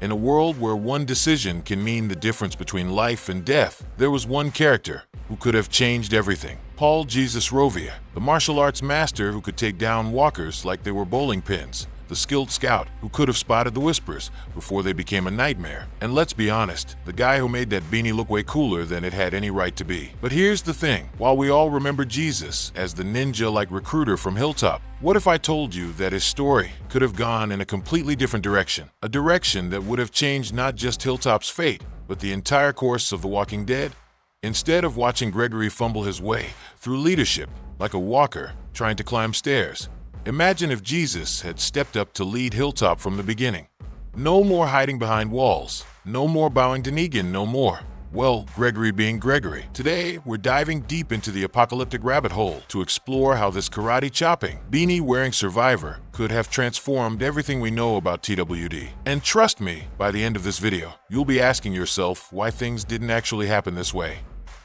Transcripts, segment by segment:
In a world where one decision can mean the difference between life and death, there was one character who could have changed everything. Paul Jesus Rovia, the martial arts master who could take down walkers like they were bowling pins, the skilled scout who could have spotted the whispers before they became a nightmare. And let's be honest, the guy who made that beanie look way cooler than it had any right to be. But here's the thing, while we all remember Jesus as the ninja-like recruiter from Hilltop, what if I told you that his story could have gone in a completely different direction? A direction that would have changed not just Hilltop's fate, but the entire course of The Walking Dead? Instead of watching Gregory fumble his way through leadership like a walker trying to climb stairs, imagine if Jesus had stepped up to lead Hilltop from the beginning. No more hiding behind walls. No more bowing to Negan, no more, well, Gregory being Gregory. Today, we're diving deep into the apocalyptic rabbit hole to explore how this karate-chopping, beanie-wearing survivor could have transformed everything we know about TWD. And trust me, by the end of this video, you'll be asking yourself why things didn't actually happen this way.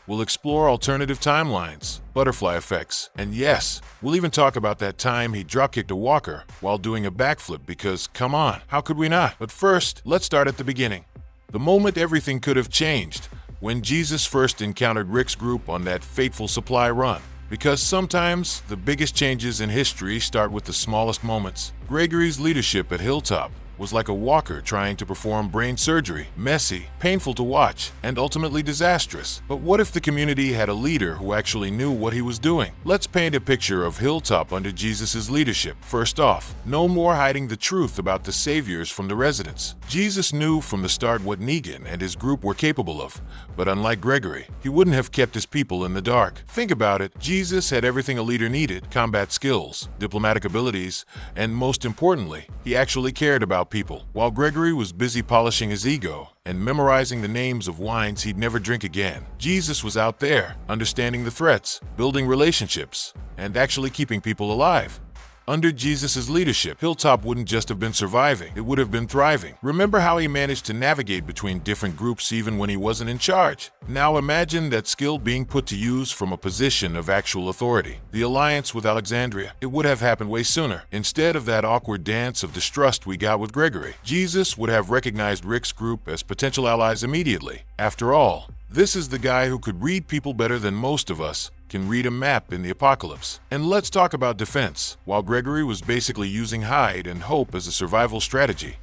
We'll explore alternative timelines, butterfly effects, and yes, we'll even talk about that time he dropkicked a walker while doing a backflip because, come on, how could we not? But first, let's start at the beginning. The moment everything could have changed, when Jesus first encountered Rick's group on that fateful supply run. Because sometimes the biggest changes in history start with the smallest moments. Gregory's leadership at Hilltop was like a walker trying to perform brain surgery, messy, painful to watch, and ultimately disastrous. But what if the community had a leader who actually knew what he was doing? Let's paint a picture of Hilltop under Jesus' leadership. First off, no more hiding the truth about the saviors from the residents. Jesus knew from the start what Negan and his group were capable of, but unlike Gregory, he wouldn't have kept his people in the dark. Think about it, Jesus had everything a leader needed: combat skills, diplomatic abilities, and most importantly, he actually cared about people. While Gregory was busy polishing his ego and memorizing the names of wines he'd never drink again, Jesus was out there, understanding the threats, building relationships, and actually keeping people alive. Under Jesus' leadership, Hilltop wouldn't just have been surviving, it would have been thriving. Remember how he managed to navigate between different groups even when he wasn't in charge? Now imagine that skill being put to use from a position of actual authority. The alliance with Alexandria, it would have happened way sooner. Instead of that awkward dance of distrust we got with Gregory, Jesus would have recognized Rick's group as potential allies immediately. After all, this is the guy who could read people better than most of us can read a map in the apocalypse. And let's talk about defense. While Gregory was basically using hide and hope as a survival strategy,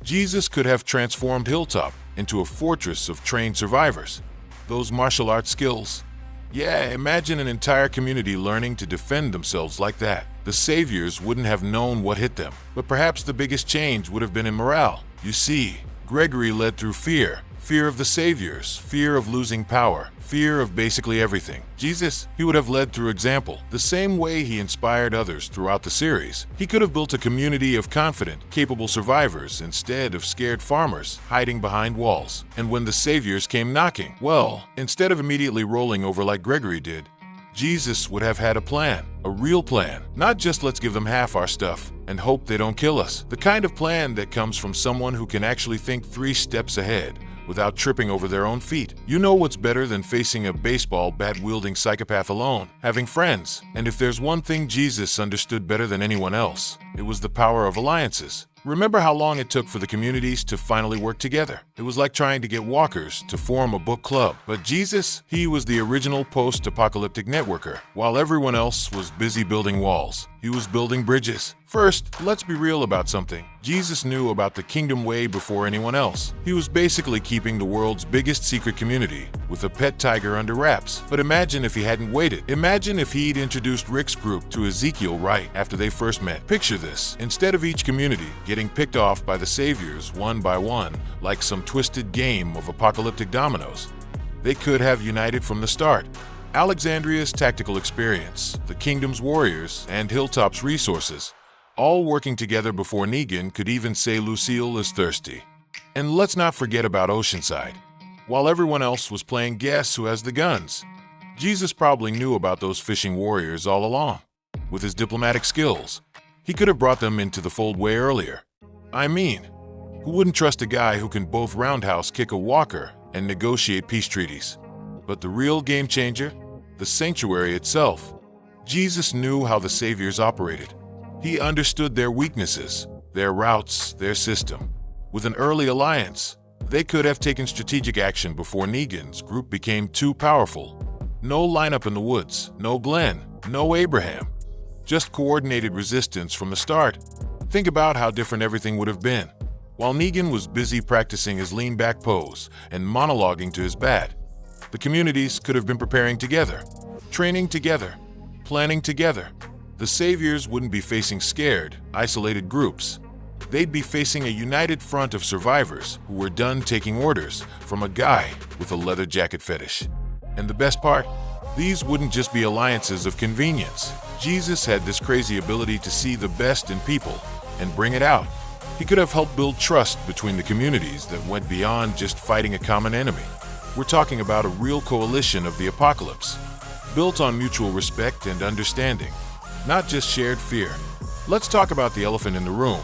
Jesus could have transformed Hilltop into a fortress of trained survivors. Those martial arts skills. Yeah, imagine an entire community learning to defend themselves like that. The saviors wouldn't have known what hit them, but perhaps the biggest change would have been in morale. You see, Gregory led through fear. Fear of the saviors, fear of losing power, fear of basically everything. Jesus, he would have led through example, the same way he inspired others throughout the series. He could have built a community of confident, capable survivors instead of scared farmers hiding behind walls. And when the saviors came knocking, well, instead of immediately rolling over like Gregory did, Jesus would have had a plan, a real plan. Not just let's give them half our stuff and hope they don't kill us. The kind of plan that comes from someone who can actually think 3 steps ahead without tripping over their own feet. You know what's better than facing a baseball bat-wielding psychopath alone? Having friends. And if there's one thing Jesus understood better than anyone else, it was the power of alliances. Remember how long it took for the communities to finally work together? It was like trying to get walkers to form a book club. But Jesus, he was the original post-apocalyptic networker. While everyone else was busy building walls, he was building bridges. First, let's be real about something. Jesus knew about the kingdom way before anyone else. He was basically keeping the world's biggest secret community with a pet tiger under wraps. But imagine if he hadn't waited. Imagine if he'd introduced Rick's group to Ezekiel right after they first met. Picture this. Instead of each community getting picked off by the saviors one by one like some twisted game of apocalyptic dominoes, they could have united from the start. Alexandria's tactical experience, the kingdom's warriors, and Hilltop's resources, all working together before Negan could even say Lucille is thirsty. And let's not forget about Oceanside. While everyone else was playing guess who has the guns, Jesus probably knew about those fishing warriors all along. With his diplomatic skills, he could have brought them into the fold way earlier. I mean, who wouldn't trust a guy who can both roundhouse kick a walker and negotiate peace treaties? But the real game changer? The sanctuary itself. Jesus knew how the saviors operated. He understood their weaknesses, their routes, their system. With an early alliance, they could have taken strategic action before Negan's group became too powerful. No lineup in the woods, no Glenn, no Abraham. Just coordinated resistance from the start. Think about how different everything would have been. While Negan was busy practicing his lean-back pose and monologuing to his bat, the communities could have been preparing together, training together, planning together. The saviors wouldn't be facing scared, isolated groups. They'd be facing a united front of survivors who were done taking orders from a guy with a leather jacket fetish. And the best part? These wouldn't just be alliances of convenience. Jesus had this crazy ability to see the best in people and bring it out. He could have helped build trust between the communities that went beyond just fighting a common enemy. We're talking about a real coalition of the apocalypse, built on mutual respect and understanding, not just shared fear. Let's talk about the elephant in the room,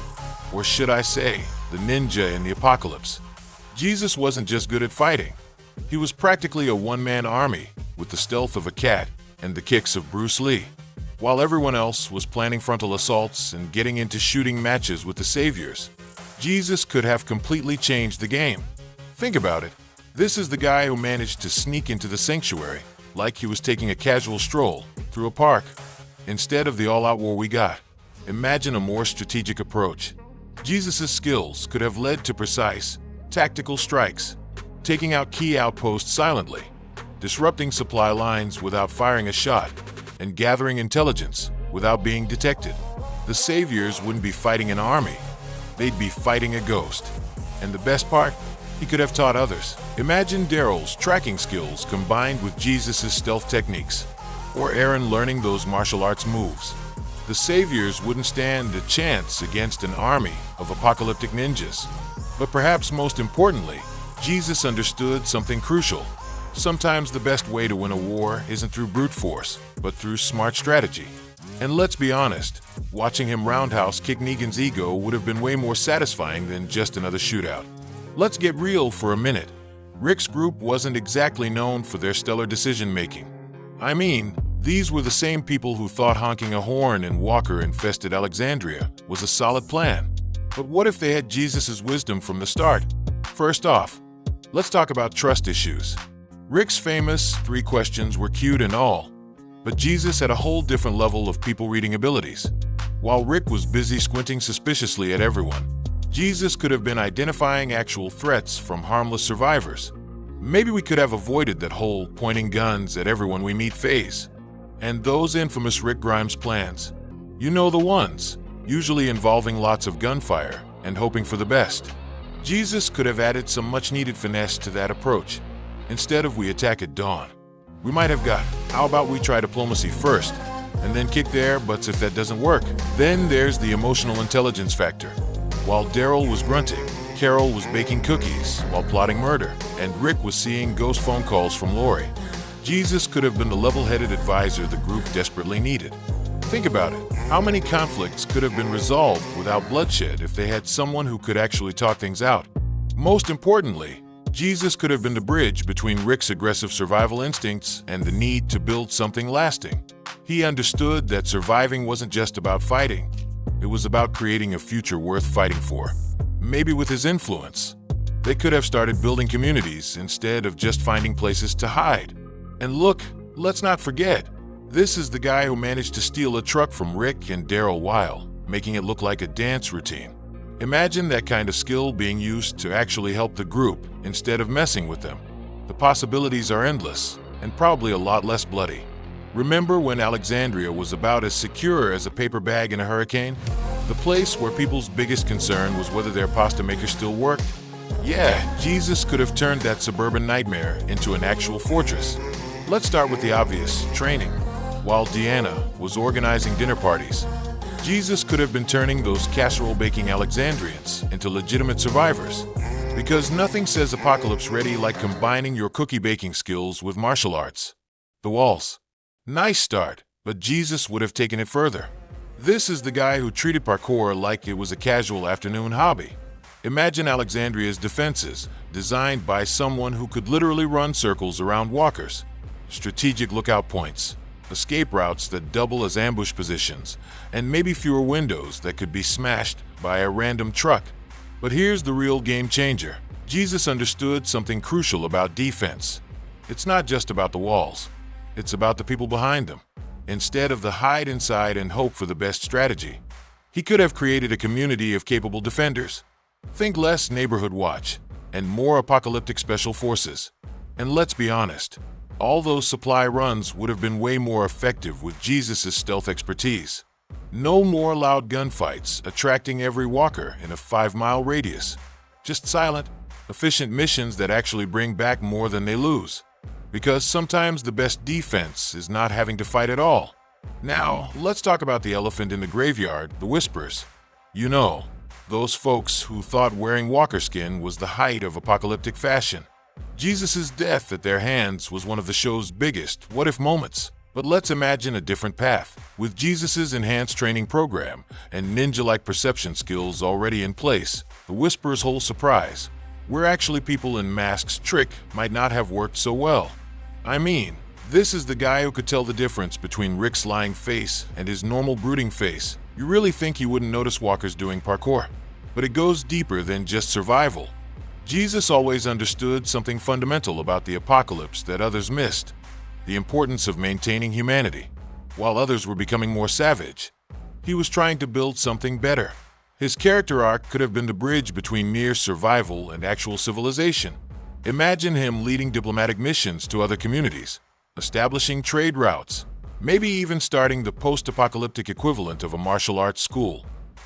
or should I say, the ninja in the apocalypse. Jesus wasn't just good at fighting. He was practically a one-man army with the stealth of a cat and the kicks of Bruce Lee. While everyone else was planning frontal assaults and getting into shooting matches with the saviors, Jesus could have completely changed the game. Think about it. This is the guy who managed to sneak into the sanctuary like he was taking a casual stroll through a park, instead of the all-out war we got. Imagine a more strategic approach. Jesus' skills could have led to precise, tactical strikes, taking out key outposts silently, disrupting supply lines without firing a shot, and gathering intelligence without being detected. The saviors wouldn't be fighting an army. They'd be fighting a ghost. And the best part? He could have taught others. Imagine Daryl's tracking skills combined with Jesus' stealth techniques, or Aaron learning those martial arts moves. The saviors wouldn't stand a chance against an army of apocalyptic ninjas. But perhaps most importantly, Jesus understood something crucial. Sometimes the best way to win a war isn't through brute force, but through smart strategy. And let's be honest, watching him roundhouse kick Negan's ego would have been way more satisfying than just another shootout. Let's get real for a minute. Rick's group wasn't exactly known for their stellar decision-making. I mean, these were the same people who thought honking a horn in Walker-infested Alexandria was a solid plan. But what if they had Jesus' wisdom from the start? First off, let's talk about trust issues. Rick's famous 3 questions were cute and all, but Jesus had a whole different level of people-reading abilities. While Rick was busy squinting suspiciously at everyone, Jesus could have been identifying actual threats from harmless survivors. Maybe we could have avoided that whole pointing guns at everyone we meet phase. And those infamous Rick Grimes plans. You know the ones, usually involving lots of gunfire and hoping for the best. Jesus could have added some much-needed finesse to that approach. Instead of we attack at dawn, we might have got, how about we try diplomacy first, and then kick their butts if that doesn't work. Then there's the emotional intelligence factor. While Daryl was grunting, Carol was baking cookies while plotting murder, and Rick was seeing ghost phone calls from Lori. Jesus could have been the level-headed advisor the group desperately needed. Think about it. How many conflicts could have been resolved without bloodshed if they had someone who could actually talk things out? Most importantly, Jesus could have been the bridge between Rick's aggressive survival instincts and the need to build something lasting. He understood that surviving wasn't just about fighting. It was about creating a future worth fighting for. Maybe with his influence, they could have started building communities instead of just finding places to hide. And look, let's not forget, this is the guy who managed to steal a truck from Rick and Daryl while making it look like a dance routine. Imagine that kind of skill being used to actually help the group instead of messing with them. The possibilities are endless, and probably a lot less bloody. Remember when Alexandria was about as secure as a paper bag in a hurricane? The place where people's biggest concern was whether their pasta maker still worked? Yeah, Jesus could have turned that suburban nightmare into an actual fortress. Let's start with the obvious, training. While Deanna was organizing dinner parties, Jesus could have been turning those casserole-baking Alexandrians into legitimate survivors. Because nothing says apocalypse ready like combining your cookie-baking skills with martial arts. The walls. Nice start, but Jesus would have taken it further. This is the guy who treated parkour like it was a casual afternoon hobby. Imagine Alexandria's defenses, designed by someone who could literally run circles around walkers. Strategic lookout points, escape routes that double as ambush positions, and maybe fewer windows that could be smashed by a random truck. But here's the real game changer. Jesus understood something crucial about defense. It's not just about the walls. It's about the people behind them. Instead of the hide inside and hope for the best strategy, he could have created a community of capable defenders. Think less neighborhood watch and more apocalyptic special forces. And let's be honest, all those supply runs would have been way more effective with Jesus' stealth expertise. No more loud gunfights attracting every walker in a 5-mile radius. Just silent, efficient missions that actually bring back more than they lose. Because sometimes the best defense is not having to fight at all. Now, let's talk about the elephant in the graveyard, the Whispers. You know, those folks who thought wearing walker skin was the height of apocalyptic fashion. Jesus' death at their hands was one of the show's biggest what-if moments. But let's imagine a different path. With Jesus' enhanced training program and ninja-like perception skills already in place, the Whisper's whole surprise, where actually people in masks trick, might not have worked so well. I mean, this is the guy who could tell the difference between Rick's lying face and his normal brooding face. You really think he wouldn't notice walkers doing parkour? But it goes deeper than just survival. Jesus always understood something fundamental about the apocalypse that others missed: the importance of maintaining humanity. While others were becoming more savage, he was trying to build something better. His character arc could have been the bridge between mere survival and actual civilization. Imagine him leading diplomatic missions to other communities, establishing trade routes, maybe even starting the post-apocalyptic equivalent of a martial arts school.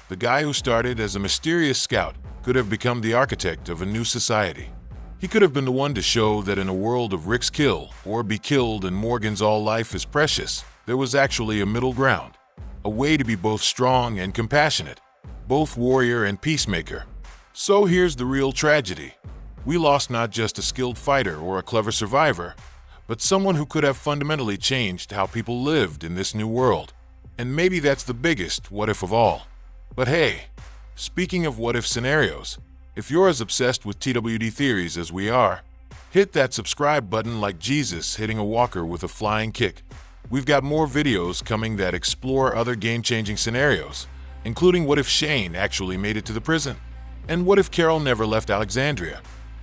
The guy who started as a mysterious scout could have become the architect of a new society. He could have been the one to show that in a world of Rick's kill or be killed and Morgan's all life is precious, there was actually a middle ground, a way to be both strong and compassionate, both warrior and peacemaker. So here's the real tragedy. We lost not just a skilled fighter or a clever survivor, but someone who could have fundamentally changed how people lived in this new world. And maybe that's the biggest what-if of all. But hey, speaking of what-if scenarios, if you're as obsessed with TWD theories as we are, hit that subscribe button like Jesus hitting a walker with a flying kick. We've got more videos coming that explore other game-changing scenarios, including what if Shane actually made it to the prison? And what if Carol never left Alexandria?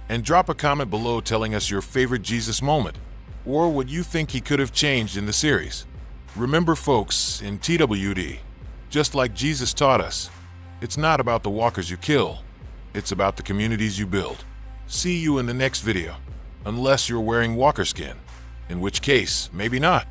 And drop a comment below telling us your favorite Jesus moment, or what you think he could have changed in the series. Remember folks, in TWD, just like Jesus taught us, it's not about the walkers you kill, it's about the communities you build. See you in the next video, unless you're wearing walker skin, in which case, maybe not.